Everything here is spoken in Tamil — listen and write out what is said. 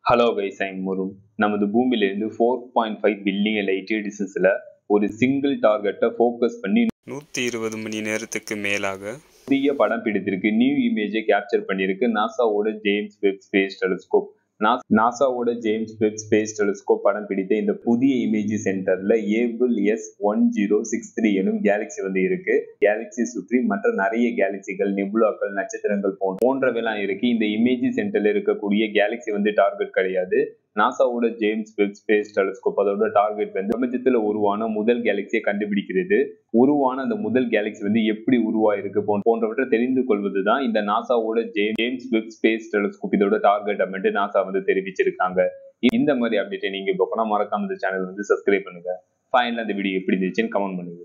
Hello guys, I'm முருன். நமது பூமியிலிருந்து 4.5 பில்லியன் லைட் டிஸ்டன்ஸ்ல ஒரு சிங்கிள் டார்கெட்டை ஃபோக்கஸ் பண்ணி 120 மணி நேரத்துக்கு மேலாக புதிய படம் பிடித்திருக்கு. நியூ இமேஜை கேப்சர் பண்ணியிருக்கு நாசாவோட ஜேம்ஸ் வெப் ஸ்பேஸ் டெலிஸ்கோப். நாசாவோட ஜேம்ஸ் வெப் ஸ்பேஸ் டெலிஸ்கோப் படம் பிடித்த இந்த புதிய இமேஜ் சென்டர்ல ஏபிள் S1063 எனும் கேலக்சி இருக்கு. கேலக்சி சுற்றி மற்ற நிறைய கேலக்சிகள், நெபுலாக்கள், நட்சத்திரங்கள் போன்றவெல்லாம் இருக்கு. இந்த இமேஜ் சென்டர்ல இருக்கக்கூடிய கேலக்சி டார்கெட் கிடையாது. நாசாவோட ஜேம்ஸ் வெப் ஸ்பேஸ் டெலிஸ்கோப் அதோட டார்கெட் பிரபஞ்சத்துல உருவான முதல் கேலக்சியை கண்டுபிடிக்கிறது. உருவான அந்த முதல் கேலக்சி எப்படி உருவாயிருக்கு போன்றவற்றை தெரிந்து கொள்வதுதான் இந்த நாசாவோட ஜேம்ஸ் வெப் ஸ்பேஸ் டெலிஸ்கோப் இதோட டார்கெட் அப்படின்ட்டு நாசா தெரிவிச்சிருக்காங்க. இந்த மாதிரி அப்டேட் நீங்க பார்க்கணும், மறக்காம இந்த சேனல் சப்ஸ்கிரைப் பண்ணுங்க. ஃபைனலா இந்த வீடியோ எப்படி இருந்துச்சுன்னு கமெண்ட் பண்ணுங்க.